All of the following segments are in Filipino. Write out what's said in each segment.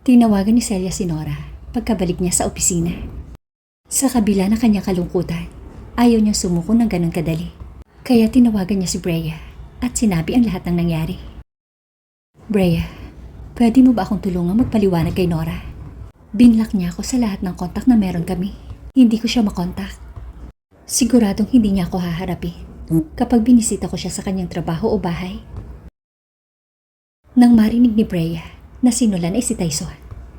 Tinawagan ni Celia si Nora pagkabalik niya sa opisina. Sa kabila ng kanyang kalungkutan, ayaw niyang sumuko ng ganun kadali. Kaya tinawagan niya si Brea at sinabi ang lahat ng nangyari. Brea, pwede mo ba akong tulungan magpaliwanag kay Nora? Binlock niya ako sa lahat ng kontak na meron kami. Hindi ko siya makontak. Siguradong hindi niya ako haharapin kapag binisita ko siya sa kanyang trabaho o bahay. Nang marinig ni Brea na sinulan ay si Tyson,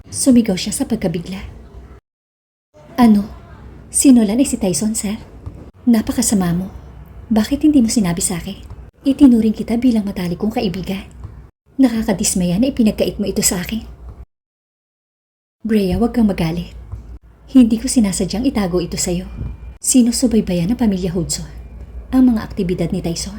sumigaw siya sa pagkabigla. Ano? Sinulan ay si Tyson, sir? Napakasama mo. Bakit hindi mo sinabi sa akin? Itinuring kita bilang matalik kong kaibigan. Nakakadismaya na ipinagkait mo ito sa akin. Brea, huwag kang magalit. Hindi ko sinasadyang itago ito sa'yo. Sinusubaybayan ng pamilya Hudson ang mga aktibidad ni Tyson.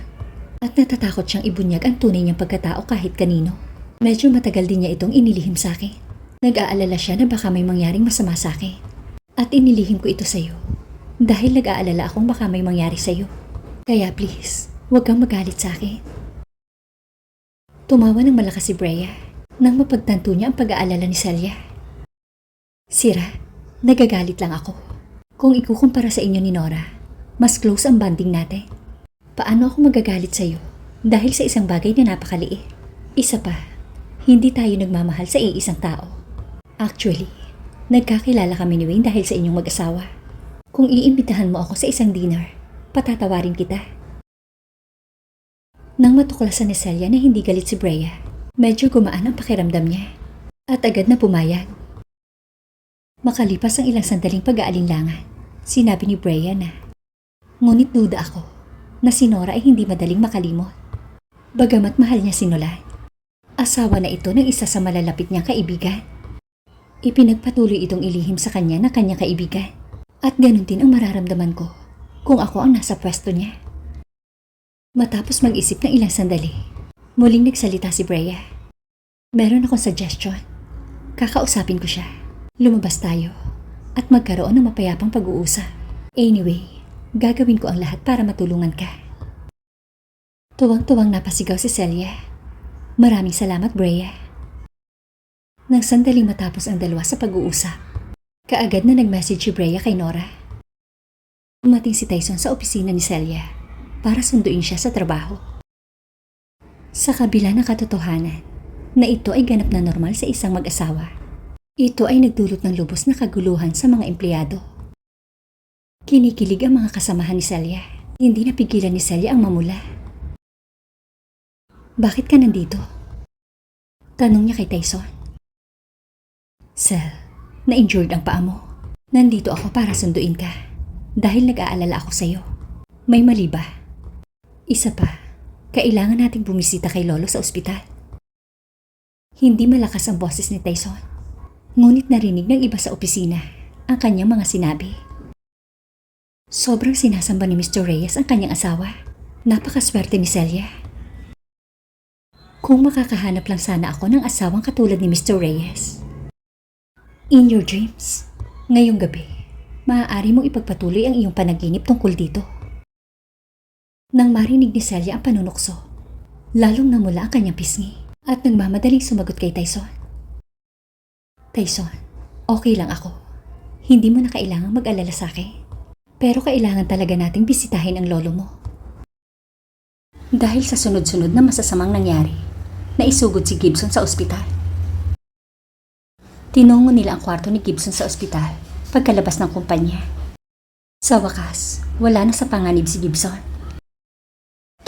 At natatakot siyang ibunyag ang tunay niyang pagkatao kahit kanino. Medyo matagal din niya itong inilihim sa akin. Nag-aalala siya na baka may mangyaring masama sa akin. At inilihim ko ito sa'yo dahil nag-aalala akong baka may mangyari sa'yo. Kaya please, huwag kang magalit sa akin. Tumawa ng malakas si Brea nang mapagtanto niya ang pag-aalala ni Celia. Sira, nagagalit lang ako. Kung ikukumpara sa inyo ni Nora, mas close ang bonding natin. Paano ako magagalit sa'yo dahil sa isang bagay na napakaliit? Isa pa, hindi tayo nagmamahal sa iisang tao. Actually, nagkakilala kami ni Wayne dahil sa inyong mag-asawa. Kung iimbitahan mo ako sa isang dinner, patatawarin kita. Nang matuklasan ni Celia na hindi galit si Brea, medyo gumaan ang pakiramdam niya at agad na pumayag. Makalipas ang ilang sandaling pag-aalinlangan, sinabi ni Brea na, ngunit duda ako na si Nora ay hindi madaling makalimot. Bagamat mahal niya si Nolan, asawa na ito ng isa sa malalapit niyang kaibigan. Ipinagpatuloy itong ilihim sa kanya ng kanyang kaibigan at ganun din ang mararamdaman ko kung ako ang nasa pwesto niya. Matapos mag-isip ng ilang sandali, muling nagsalita si Brea. Meron akong suggestion. Kakausapin ko siya. Lumabas tayo at magkaroon ng mapayapang pag-uusap. Anyway, gagawin ko ang lahat para matulungan ka. Tuwang-tuwang napasigaw si Celia. Maraming salamat, Brea. Nang sandaling matapos ang dalawa sa pag-uusap, kaagad na nag-message si Brea kay Nora. Dumating si Tyson sa opisina ni Celia para sunduin siya sa trabaho. Sa kabila ng katotohanan na ito ay ganap na normal sa isang mag-asawa, ito ay nagdulot ng lubos na kaguluhan sa mga empleyado. Kinikilig ang mga kasamahan ni Celia. Hindi napigilan ni Celia ang mamula. Bakit ka nandito? Tanong niya kay Tyson. Sel, na-injured ang paa mo. Nandito ako para sunduin ka dahil nag-aalala ako sa'yo. May mali ba? Isa pa, kailangan nating bumisita kay Lolo sa ospital. Hindi malakas ang boses ni Tyson. Ngunit narinig ng iba sa opisina ang kanyang mga sinabi. Sobrang sinasamba ni Mr. Reyes ang kanyang asawa. Napakaswerte ni Celia. Kung makakahanap lang sana ako ng asawang katulad ni Mr. Reyes. In your dreams, ngayong gabi, maaari mong ipagpatuloy ang iyong panaginip tungkol dito. Nang marinig ni Celia ang panunukso, lalong namula ang kanyang pisngi at nagmamadaling sumagot kay Tyson. Tyson, okay lang ako. Hindi mo na kailangang mag-alala sa akin. Pero kailangan talaga nating bisitahin ang lolo mo. Dahil sa sunod-sunod na masasamang nangyari, naisugod si Gibson sa ospital. Tinungo nila ang kwarto ni Gibson sa ospital pagkalabas ng kumpanya. Sa wakas, wala na sa panganib si Gibson.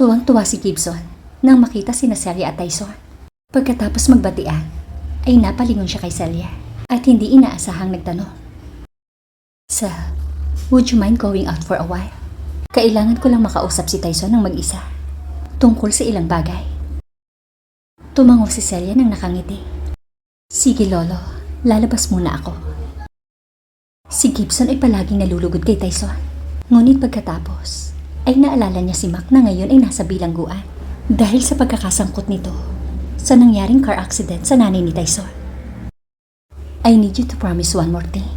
Tuwang-tuwa si Gibson nang makita sina Celia at Tyson. Pagkatapos magbatian, ay napalingon siya kay Celia at hindi inaasahang nagtanong. Sel, would you mind going out for a while? Kailangan ko lang makausap si Tyson ng mag-isa tungkol sa ilang bagay. Tumango si Celia nang nakangiti. Sige Lolo, lalabas muna ako. Si Gibson ay palaging nalulugod kay Tyson. Ngunit pagkatapos, ay naalala niya si Mac na ngayon ay nasa bilangguan dahil sa pagkakasangkot nito sa nangyaring car accident sa nanay ni Tyson. I need you to promise one more thing.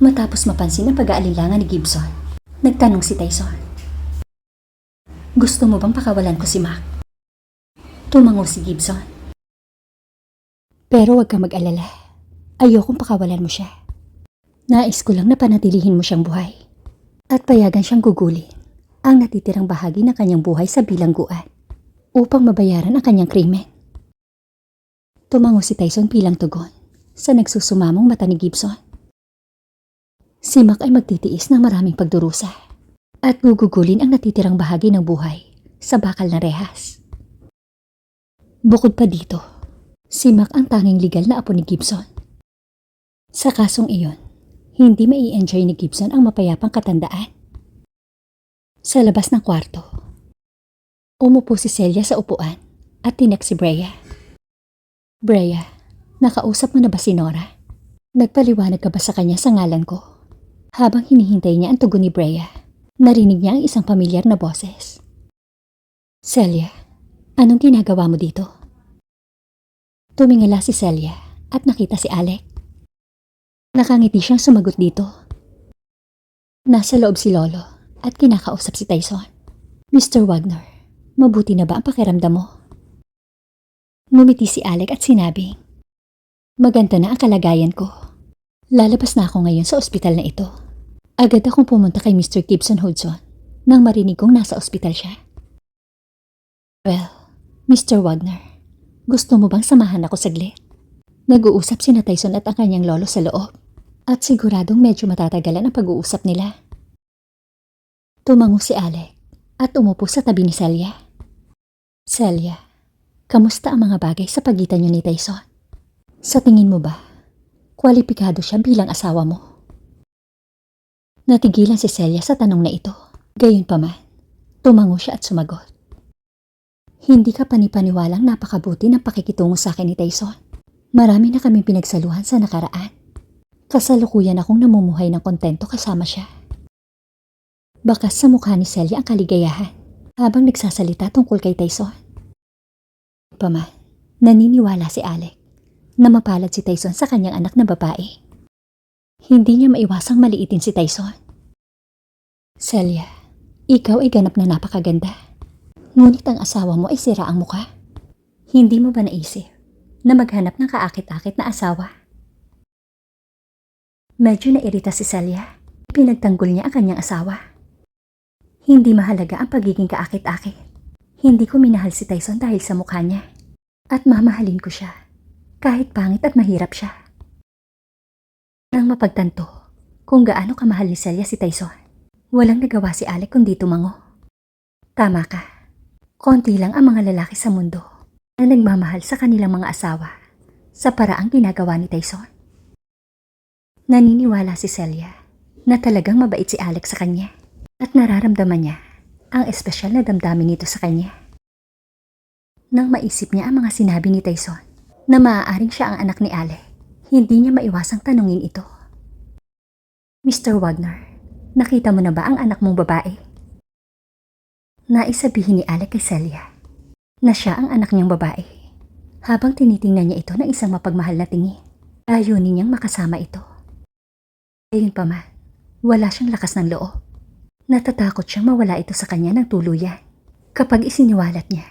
Matapos mapansin ang pag-aalinlangan ni Gibson, nagtanong si Tyson. Gusto mo bang pakawalan ko si Mac? Tumango si Gibson. Pero huwag kang mag-alala. Ayokong pakawalan mo siya. Nais ko lang na panatilihin mo siyang buhay. At payagan siyang gugulin ang natitirang bahagi ng kanyang buhay sa bilangguan upang mabayaran ang kanyang krimen. Tumango si Tyson bilang tugon sa nagsusumamong mata ni Gibson. Si Mac ay magtitiis ng maraming pagdurusa at gugugulin ang natitirang bahagi ng buhay sa bakal na rehas. Bukod pa dito, si Mac ang tanging legal na apo ni Gibson. Sa kasong iyon, hindi mai-enjoy ni Gibson ang mapayapang katandaan. Sa labas ng kwarto, umupo si Celia sa upuan at tinek si Brea. Brea, nakausap mo na ba si Nora? Nagpaliwanag ka ba sa kanya sa ngalan ko? Habang hinihintay niya ang tugon ni Brea, narinig niya ang isang pamilyar na boses. Celia, anong ginagawa mo dito? Tumingala si Celia at nakita si Alec. Nakangiti siyang sumagot dito. Nasa loob si Lolo at kinakausap si Tyson. Mr. Wagner, mabuti na ba ang pakiramdam mo? Ngumiti si Alec at sinabi, maganda na ang kalagayan ko. Lalabas na ako ngayon sa ospital na ito. Agad akong pumunta kay Mr. Gibson Hudson nang marinig kong nasa ospital siya. Well, Mr. Wagner, gusto mo bang samahan ako saglit? Nag-uusap sina Tyson at ang kanyang lolo sa loob at siguradong medyo matatagalan ang pag-uusap nila. Tumango si Alec at umupo sa tabi ni Celia. Celia, kamusta ang mga bagay sa pagitan niyo ni Tyson? Sa tingin mo ba, kwalipikado siya bilang asawa mo? Natigilan si Celia sa tanong na ito. Gayunpaman, tumango siya at sumagot. Hindi ka panipaniwalang napakabuti ng pakikitungo sa akin ni Tyson. Marami na kaming pinagsaluhan sa nakaraan. Kasalukuyan akong namumuhay ng kontento kasama siya. Bakas sa mukha ni Celia ang kaligayahan habang nagsasalita tungkol kay Tyson. Paman, naniniwala si Alec na mapalad si Tyson sa kanyang anak na babae. Hindi niya maiwasang maliitin si Tyson. Celia, ikaw ay ganap na napakaganda. Ngunit ang asawa mo ay sira ang mukha. Hindi mo ba naisip na maghanap ng kaakit-akit na asawa? Medyo nairita si Celia. Pinagtanggol niya ang kanyang asawa. Hindi mahalaga ang pagiging kaakit-akit. Hindi ko minahal si Tyson dahil sa mukha niya. At mamahalin ko siya, kahit pangit at mahirap siya. Nang mapagtanto kung gaano kamahal ni Celia si Tyson, walang nagawa si Alec kundi tumango. Tama ka, konti lang ang mga lalaki sa mundo na nagmamahal sa kanilang mga asawa sa paraang ginagawa ni Tyson. Naniniwala si Celia na talagang mabait si Alec sa kanya at nararamdaman niya ang espesyal na damdamin nito sa kanya. Nang maisip niya ang mga sinabi ni Tyson na maaaring siya ang anak ni Alec, hindi niya maiwasang tanungin ito. Mr. Wagner, nakita mo na ba ang anak mong babae? Naisabihin ni Alec kay Celia na siya ang anak niyang babae. Habang tinitingnan niya ito ng isang mapagmahal na tingin, ayunin niyang makasama ito. Gayunpaman, wala siyang lakas ng loob. Natatakot siyang mawala ito sa kanya ng tuluyan kapag isiniwalat niya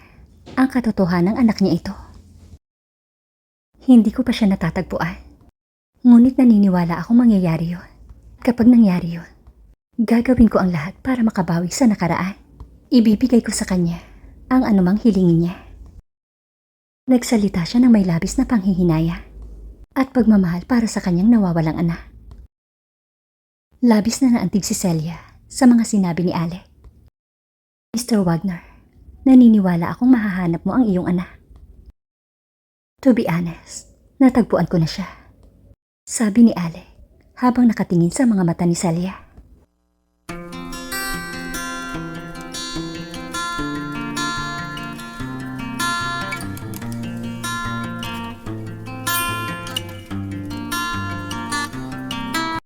ang katotohanan ng anak niya ito. Hindi ko pa siya natatagpuan. Ngunit naniniwala akong mangyayari yun. Kapag nangyari yun, gagawin ko ang lahat para makabawi sa nakaraan. Ibibigay ko sa kanya ang anumang hilingin niya. Nagsalita siya ng may labis na panghihinaya at pagmamahal para sa kanyang nawawalang anak. Labis na naantig si Celia sa mga sinabi ni Alec. Mr. Wagner, naniniwala akong mahahanap mo ang iyong anak. To be honest, natagpuan ko na siya, sabi ni Alec habang nakatingin sa mga mata ni Celia.